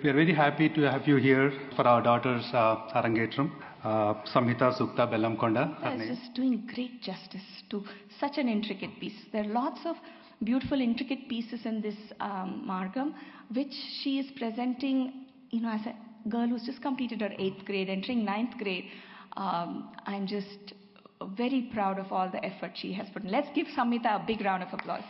We are very happy to have you here for our daughter's Arangetram, Samhita Sukta Bellamkonda. Yes, just doing great justice to such an intricate piece. There are lots of beautiful intricate pieces in this Margam, which she is presenting, as a girl who's just completed her 8th grade, entering 9th grade. I'm just very proud of all the effort she has put in. Let's give Samhita a big round of applause.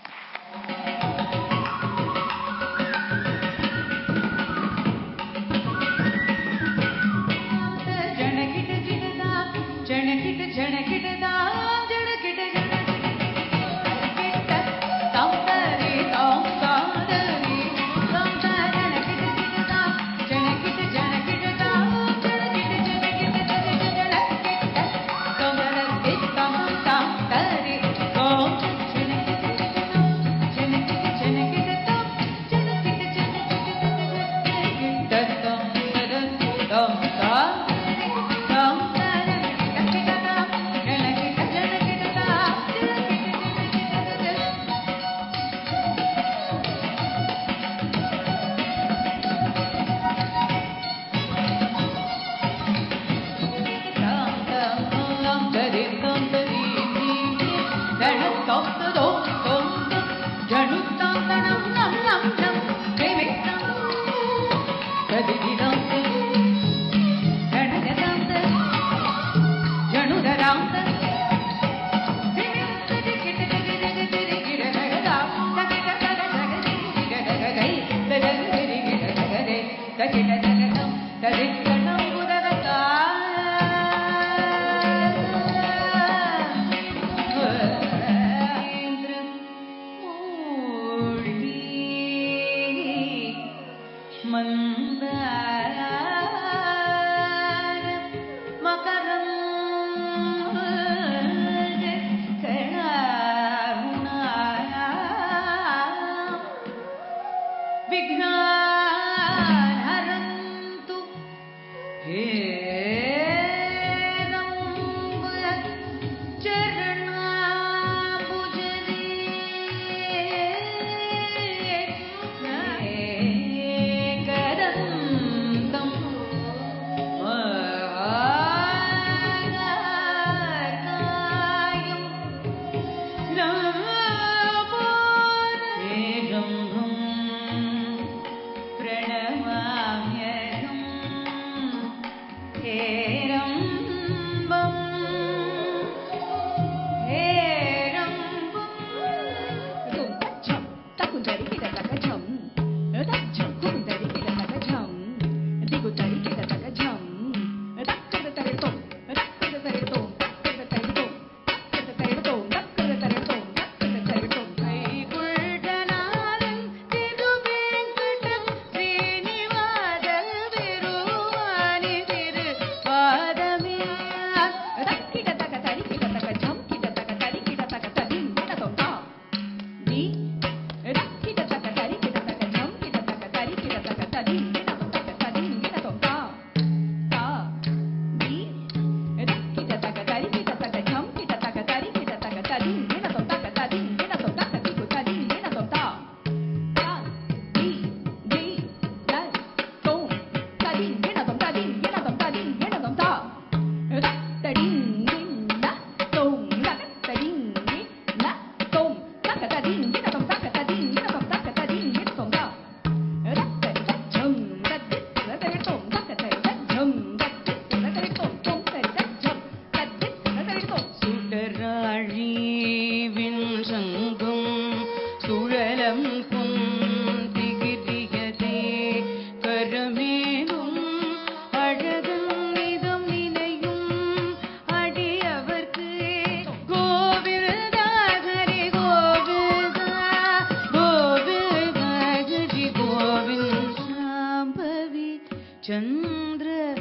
Chandramouli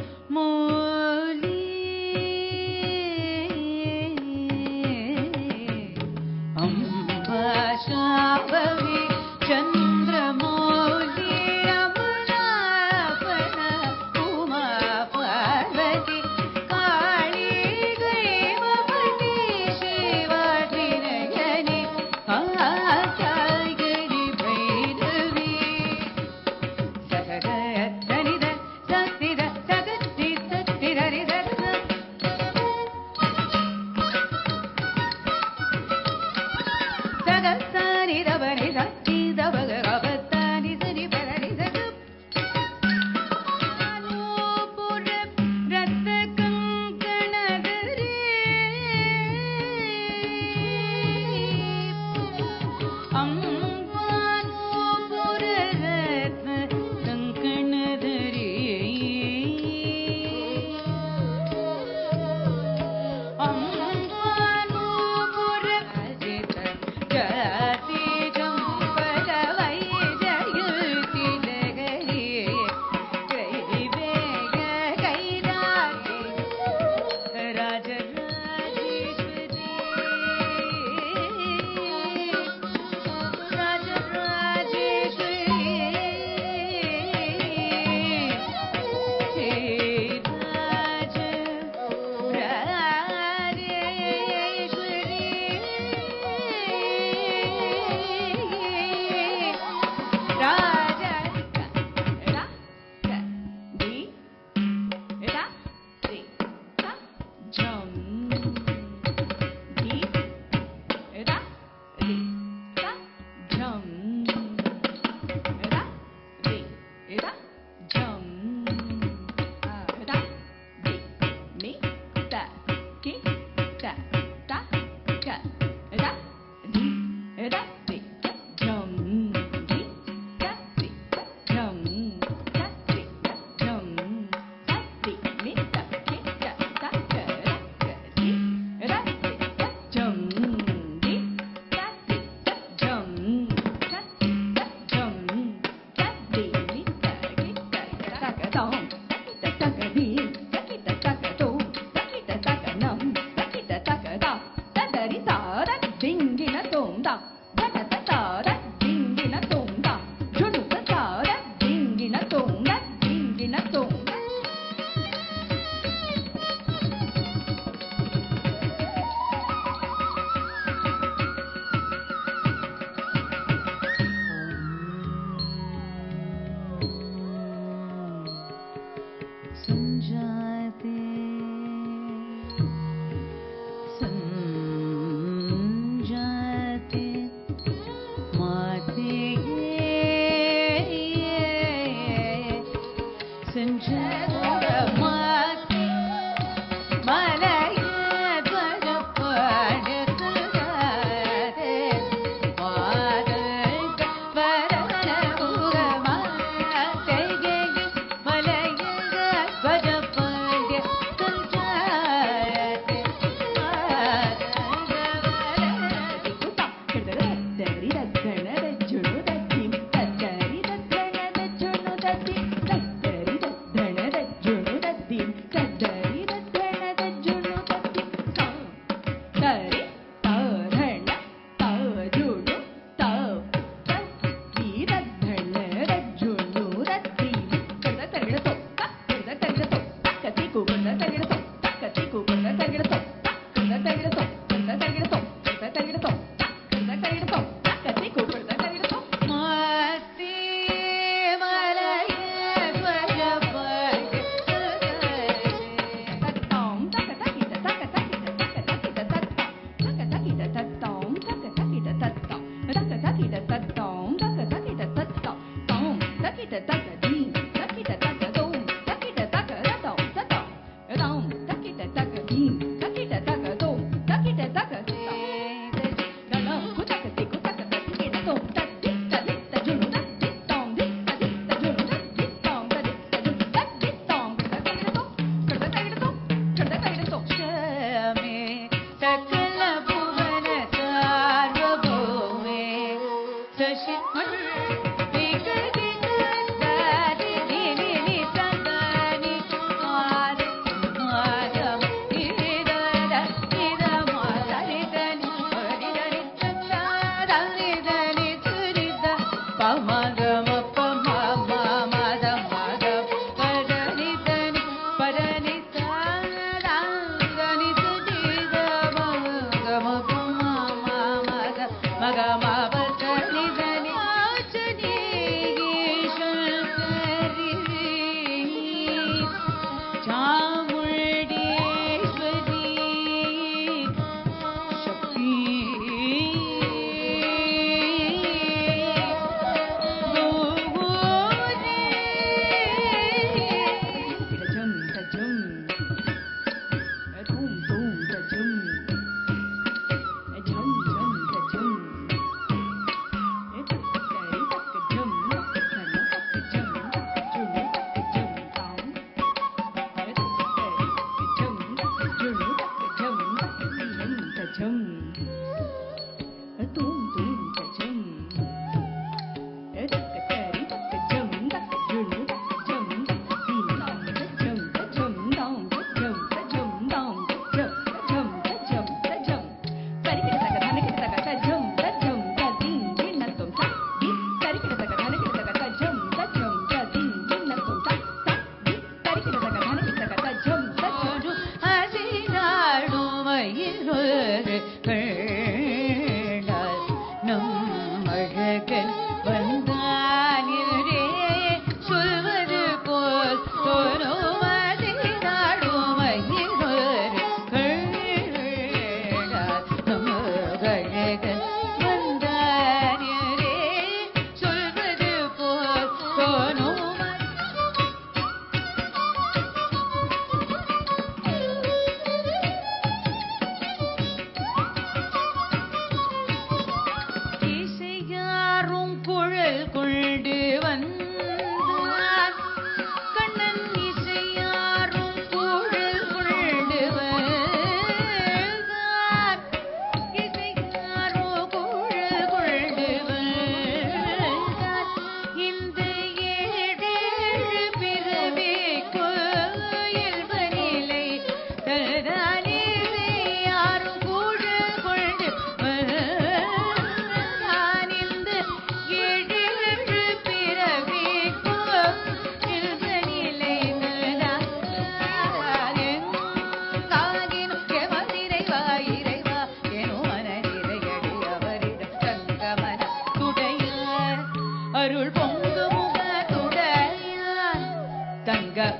Amba Shambhavi Chandramouli अमलापन Uma Parvati काली दैववती शिवाधिनयनी कात्यायनी भैरवी सगगयत्तनिद सत्तिद सगत्ति सत्तिदरिद सगत्तानि दवनि सत्ति दवग गवत्तानि सनि परनि सग आलोपुर रत्त कंकणदरे अंबानोपुर रत्न कंकणदरे अंबानोपुर अजित जाति चंपक वैजयंती नगरी त्रैवेय कैलासी राजराजेश्वरी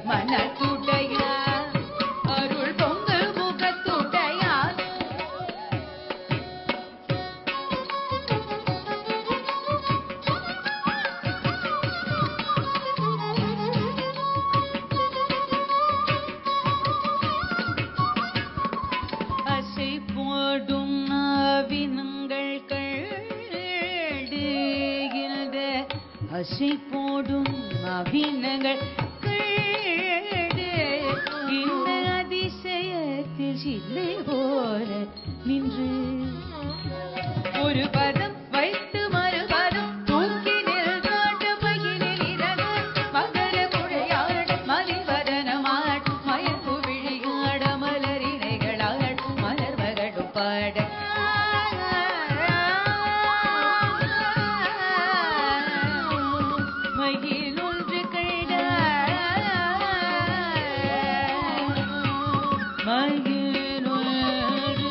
மனத்துடையார் அருள் பொங்கு முகத்துடையார் அசை போடும் நாவினங்கள் கழுகின்ற அசை போடும் நாவினங்கள் கழுது இந்த அதிசயத்தில் சிலை போல நின்று ஒரு பதம் வைத்து மறுபதம் தூக்கி நிற்காட்ட பயிலில் இறங்க மகர குழையாட மதிவதனமாட் மயக்கு விழியாட மலரினைகளாட் மலர்வகடும் பாட மகிழொன்று கண்ட மகிழொன்று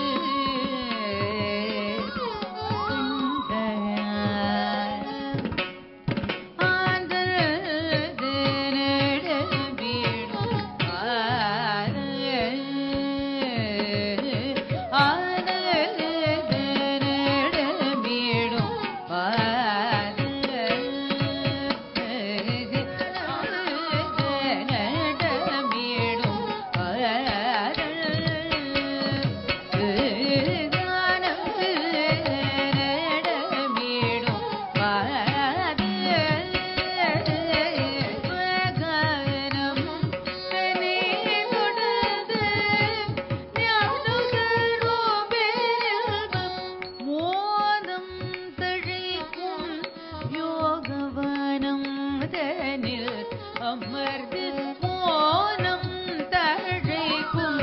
அமர்ந்து மோனம் தழைக்கும்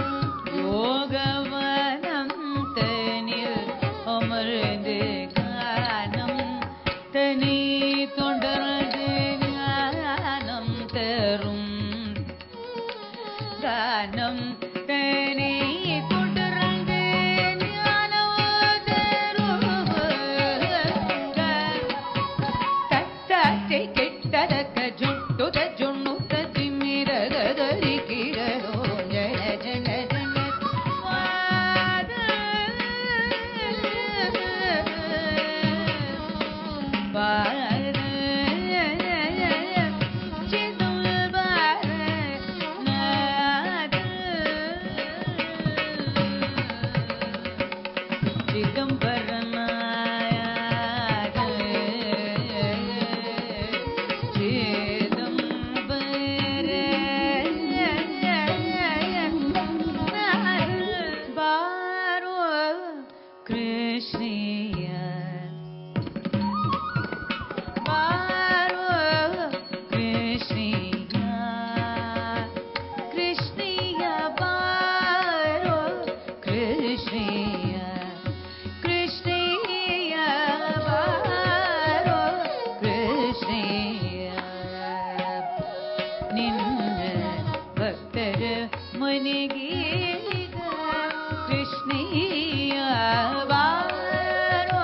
யோகவனம் தனில் அமர்ந்து கானம் தனி தொடர்ந்து ஞானம் தரும் கானம் தனி தொடர்ந்து ஞானம் தரும் தத்தாத்தை கெட்டதக்க ஜுட்டுத ஜுண்ணுத்த திமிரகதரி கிரோ ஜன ஜன ஜன வாத வாத சிதுல் வாத நாத சிதம்பரநாயக பாரோ கிருஷ்ணிய பாரோ கிருஷ்ணிய கிருஷ்ணிய பாரோ கிருஷ்ணிய கிருஷ்ணிய பாரோ கிருஷ்ணிய ನಿನ್ನ ಭಕ್ತರ ಮನೆಗೀಗ ಕೃಷ್ಣೀಯ ಬಾರೋ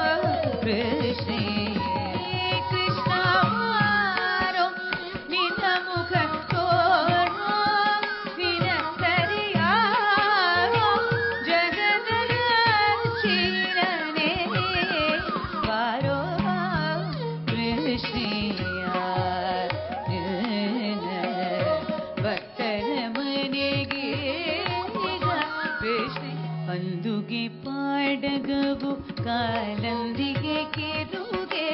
ಕೃಷ್ಣೀಯ ಕೃಷ್ಣ ಬಾರೋ ನಿನ್ನ ಮುಖ ತೋರೋ ನಿನ್ನ ಸರಿಯಾರೋ ಜಗದರ ಶೀಲನೆ ಬಾರೋ ಕೃಷ್ಣೀಯ ಅಂದುಗೆ ಪಾಡಗವು ಕಾಲಂದಿಗೆ ಕೆರುಗೆ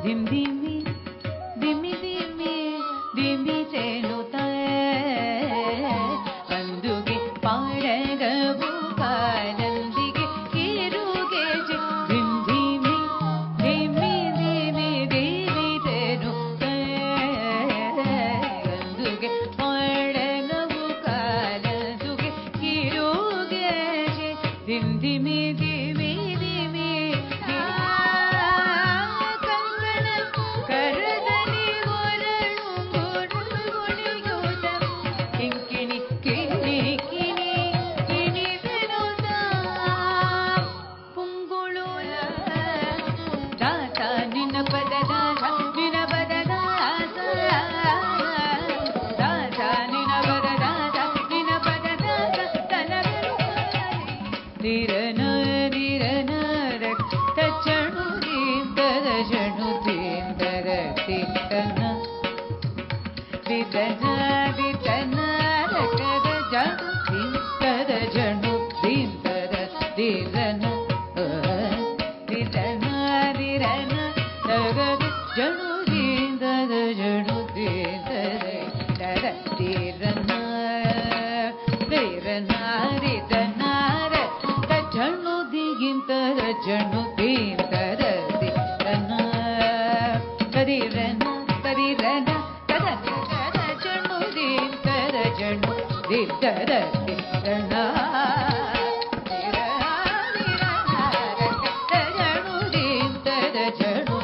ದಿಮ್ ದಿಮ್ಮಿ ದಿಮ್ಮಿ ದಿಮ್ಮಿ ದಿಮ್ಮಿ ಚೆಲುತ್ತ ಅಂದುಗೆ ಪಾಡಗವು ಕಾಲಂದಿಗೆ ಕೆರುಗೆ ದಿಮ್ ದಿಮ್ಮಿ ದಿಮ್ಮಿ ದಿಮ್ಮಿ ದಿಮ್ಮಿ ಚೆಲುತ್ತ ಅಂದುಗೆ ಪಾಡಗವು ಕಾಲಂದುಗೆ ಕಿರುಗೆ ದಿಮ್ ದಿಮ್ಮಿ ದಿಮ್ಮಿ ದಿಮ್ಮಿ ಧಿರನ ಧಿರನ ತಚಣು ದೀಂತರ ಜಣು ದೀಂತರ ದಿತನ ದಿತನ ದಿತನ ರಕದ ಜಣು ದೀಂತರ ಜಣು ದೀಂತರ ದಿರನ ದಿತನ ದಿರನ ರಗದ ಜಣು ದೀಂತರ ಜಣು ದೀಂತರ ದರ ದಿರನ ದಿರನ ದಿತನ ಜಣು ದಿಗಿಂತರ ಜಣು ದೀಂತರ ದಿರನ ಕದಿರನ ಕದಿರನ ಕದನ ಕದ ಜಣು ದೀಂತರ ಜಣು ದಿತರ ದಿರನ ಜಣು ದೀಂತರ ಜಣು ದೀಂತರ ದಿರನ ಜಣು ದೀಂತರ ಜಣು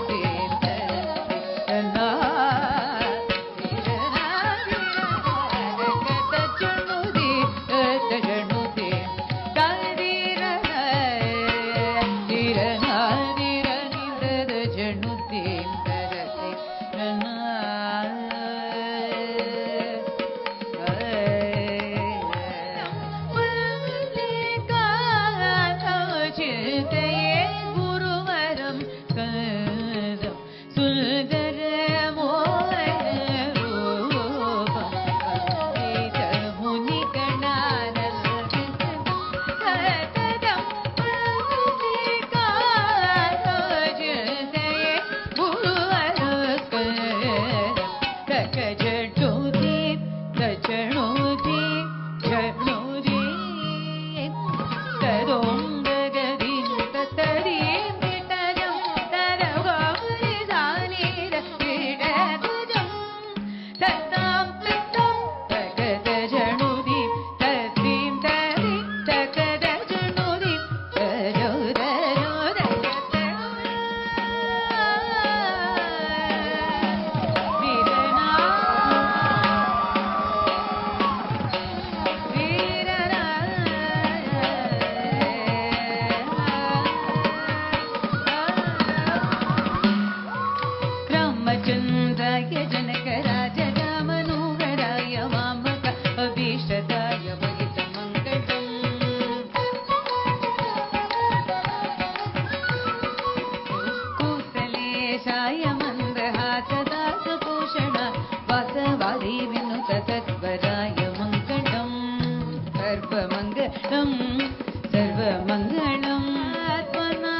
सर्वमङ्गलम् आत्मना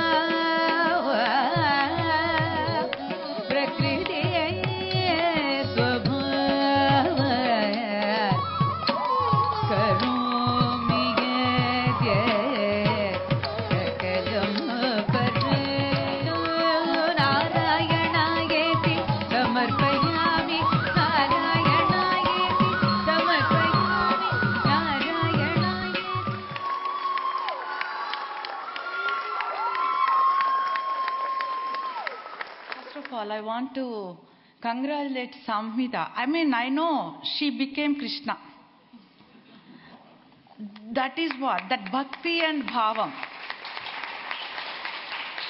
प्रकृतिये स्वभाव करोमि सकलं परं नारायणायेति समर्पयामि नारायणायेति समर्पयामि नारायणायेति. First of all, I want to congratulate Samhita. I mean, I know she became Krishna. That is what? That bhakti and bhavam.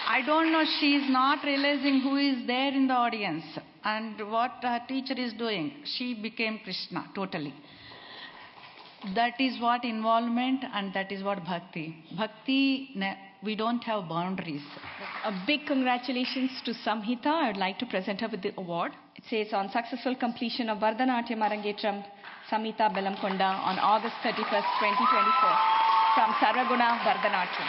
I don't know, she is not realizing who is there in the audience and what her teacher is doing. She became Krishna, totally. That is what involvement and that is what bhakti. Bhakti, we don't have boundaries. A big congratulations to Samhita. I would like to present her with the award. It says on successful completion of Bharatanatyam Arangetram, Samhita Belamkonda on August 31st, 2024 from Sarvaguna Bharatanatyam.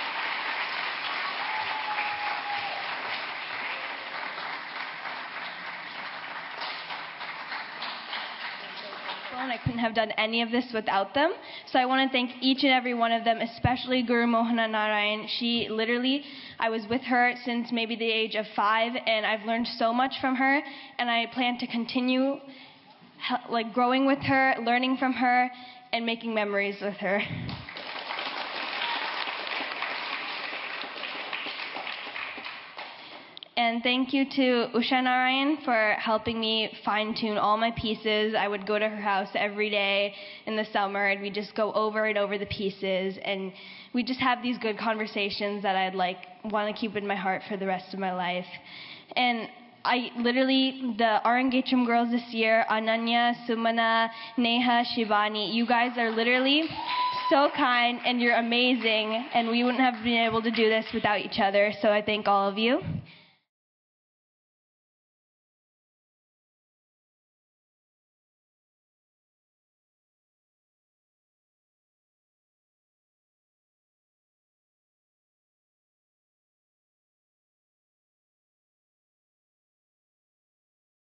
I couldn't have done any of this without them. So I want to thank each and every one of them, especially Guru Mohana Narayan. She literally, I was with her since maybe the age of 5, and I've learned so much from her, and I plan to continue like growing with her, learning from her, and making memories with her. And thank you to Usha Narayan for helping me fine-tune all my pieces. I would go to her house every day in the summer, and we'd just go over and over the pieces, and we just have these good conversations that I'd want to keep in my heart for the rest of my life. And I literally, the Arangetram girls this year, Ananya, Sumana, Neha, Shivani, you guys are literally so kind and you're amazing, and we wouldn't have been able to do this without each other, so I thank all of you.